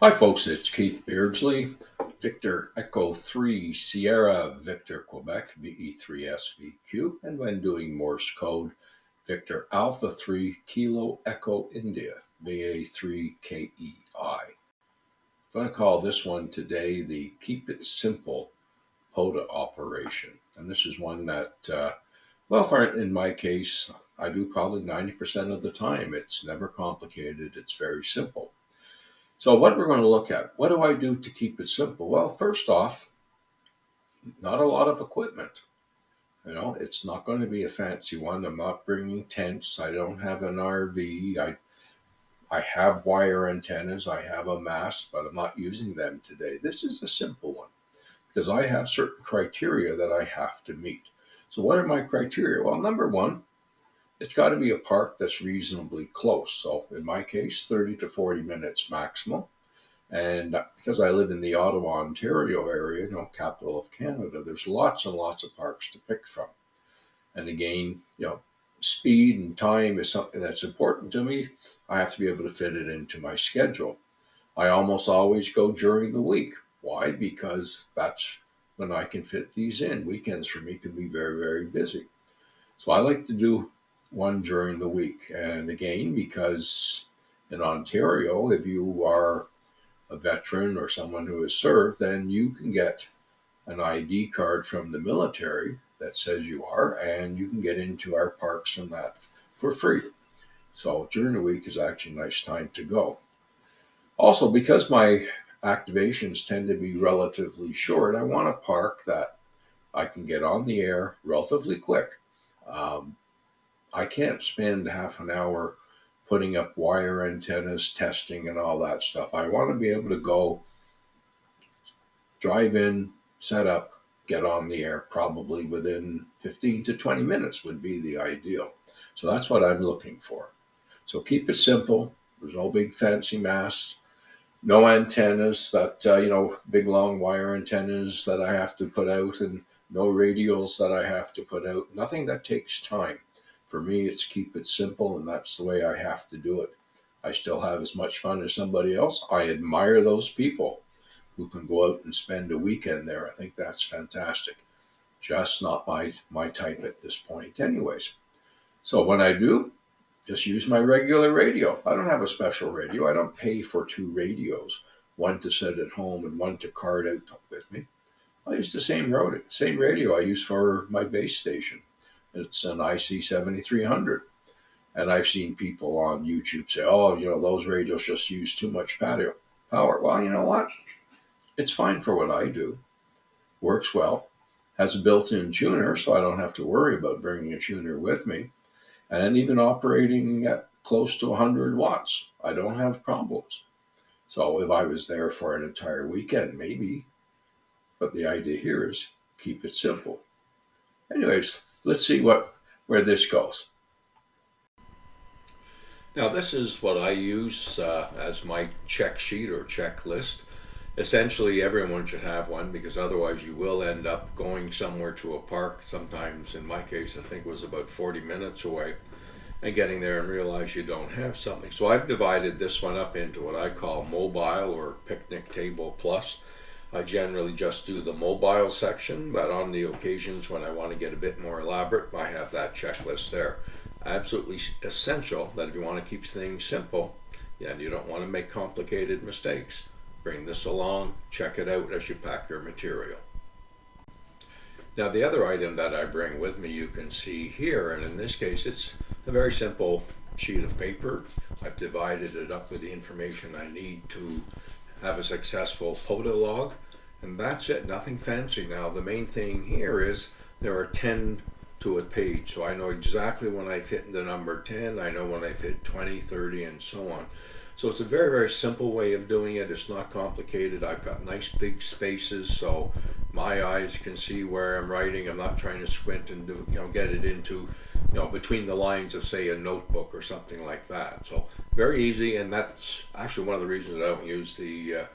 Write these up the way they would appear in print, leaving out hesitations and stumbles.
Hi, folks. It's Keith Beardsley, Victor Echo 3 Sierra Victor Quebec VE3SVQ, and when doing Morse code, Victor Alpha 3 Kilo Echo India VA3KEI. I'm going to call this one today the Keep It Simple Pota operation. And this is one that, in my case, I do probably 90% of the time. It's never complicated, it's very simple. So, what we're going to look at, what do I do to keep it simple? Well, first off, not a lot of equipment. It's not going to be a fancy one. I'm not bringing tents. I don't have an RV. I have wire antennas. I have a mast, but I'm not using them today. This is a simple one because I have certain criteria that I have to meet. So, what are my criteria? Well, number one, it's got to be a park that's reasonably close. So, in my case, 30 to 40 minutes maximum. And because I live in the Ottawa, Ontario area, capital of Canada, there's lots and lots of parks to pick from. And again, speed and time is something that's important to me. I have to be able to fit it into my schedule. I almost always go during the week. Why? Because that's when I can fit these in. Weekends for me can be very, very busy. So I like to do one during the week. And again, because in Ontario, if you are a veteran or someone who has served, then you can get an ID card from the military that says you are, and you can get into our parks and that for free. So during the week is actually a nice time to go. Also, because my activations tend to be relatively short, I want a park that I can get on the air relatively quick. Um, I can't spend half an hour putting up wire antennas, testing, and all that stuff. I want to be able to go drive in, set up, get on the air probably within 15 to 20 minutes would be the ideal. So that's what I'm looking for. So keep it simple. There's no big fancy masts, no antennas that, big long wire antennas that I have to put out, and no radials that I have to put out. Nothing that takes time. For me, it's keep it simple, and that's the way I have to do it. I still have as much fun as somebody else. I admire those people who can go out and spend a weekend there. I think that's fantastic. Just not my type at this point, anyways. So when I do, just use my regular radio. I don't have a special radio. I don't pay for two radios, one to sit at home and one to cart out with me. I use the same radio I use for my base station. It's an IC 7300. And I've seen people on YouTube say, oh, those radios just use too much patio power. Well, you know what? It's fine for what I do. Works well. Has a built-in tuner, so I don't have to worry about bringing a tuner with me. And even operating at close to 100 watts, I don't have problems. So if I was there for an entire weekend, maybe. But the idea here is keep it simple. Anyways, let's see where this goes. Now, this is what I use as my check sheet or checklist. Essentially, everyone should have one because otherwise you will end up going somewhere to a park. Sometimes, in my case, I think it was about 40 minutes away, and getting there and realize you don't have something. So I've divided this one up into what I call mobile or picnic table plus. I generally just do the mobile section, but on the occasions when I want to get a bit more elaborate, I have that checklist there. Absolutely essential that if you want to keep things simple, and you don't want to make complicated mistakes, bring this along, check it out as you pack your material. Now, the other item that I bring with me you can see here, and in this case it's a very simple sheet of paper. I've divided it up with the information I need to have a successful Pota log, and that's it, nothing fancy. Now, the main thing here is there are 10 to a page, so I know exactly when I've hit the number 10, I know when I've hit 20, 30, and so on. So it's a very, very simple way of doing it. It's not complicated. I've got nice big spaces, so my eyes can see where I'm writing. I'm not trying to squint and get it into, between the lines of, say, a notebook or something like that. So very easy, and that's actually one of the reasons I don't use the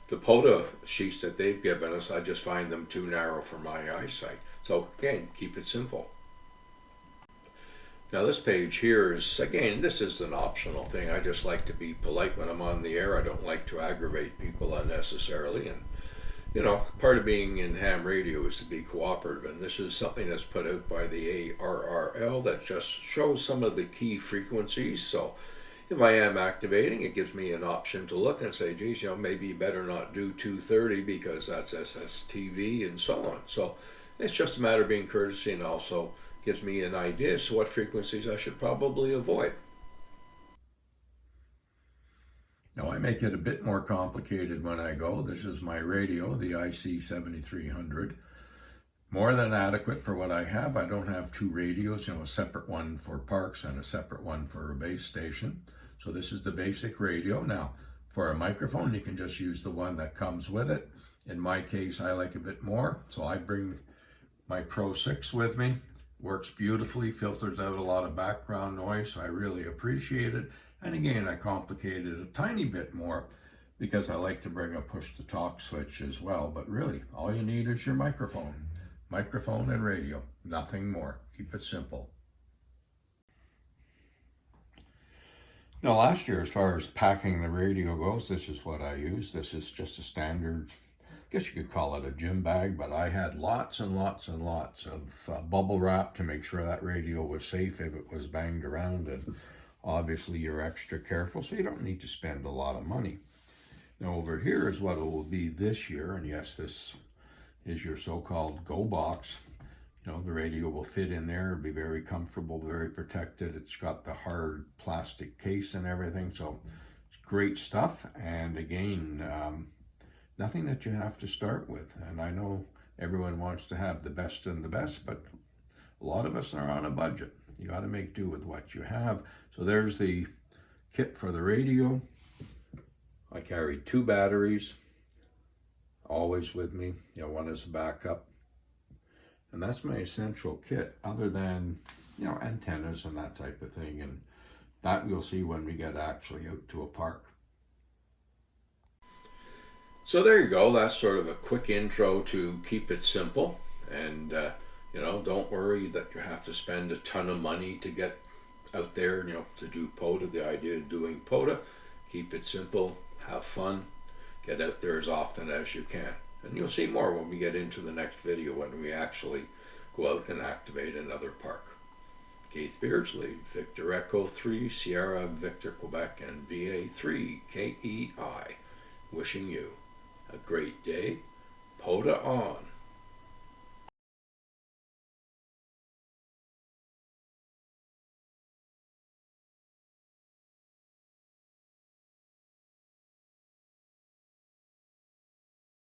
Pota sheets that they've given us. I just find them too narrow for my eyesight. So again, keep it simple. Now this page here is, again, this is an optional thing. I just like to be polite when I'm on the air. I don't like to aggravate people unnecessarily. And, part of being in ham radio is to be cooperative. And this is something that's put out by the ARRL that just shows some of the key frequencies. So if I am activating, it gives me an option to look and say, geez, maybe you better not do 230 because that's SSTV and so on. So it's just a matter of being courtesy, and also gives me an idea as to what frequencies I should probably avoid. Now I make it a bit more complicated when I go. This is my radio, the IC7300. More than adequate for what I have. I don't have two radios, a separate one for parks and a separate one for a base station. So this is the basic radio. Now, for a microphone, you can just use the one that comes with it. In my case, I like a bit more, so I bring my Pro 6 with me. Works beautifully, filters out a lot of background noise, so I really appreciate it. And again, I complicate it a tiny bit more because I like to bring a push-to-talk switch as well. But really, all you need is your microphone. Microphone and radio, nothing more. Keep it simple. Now last year, as far as packing the radio goes, this is what I used. This is just a standard, I guess you could call it a gym bag, but I had lots and lots and lots of bubble wrap to make sure that radio was safe if it was banged around, and obviously you're extra careful, so you don't need to spend a lot of money. Now over here is what it will be this year, and yes, this is your so-called go box. The radio will fit in there, it'll be very comfortable, very protected. It's got the hard plastic case and everything, so it's great stuff. And again, nothing that you have to start with. And I know everyone wants to have the best and the best, but a lot of us are on a budget. You got to make do with what you have. So there's the kit for the radio. I carried 2 batteries, always with me. One is a backup. And that's my essential kit, other than, antennas and that type of thing. And that we'll see when we get actually out to a park. So there you go. That's sort of a quick intro to keep it simple. And, don't worry that you have to spend a ton of money to get out there, to do Pota. The idea of doing Pota, keep it simple, have fun, get out there as often as you can. And you'll see more when we get into the next video, when we actually go out and activate another park. Keith Beardsley, Victor Echo 3, Sierra Victor Quebec, and VA3 KEI, wishing you a great day. Pota on.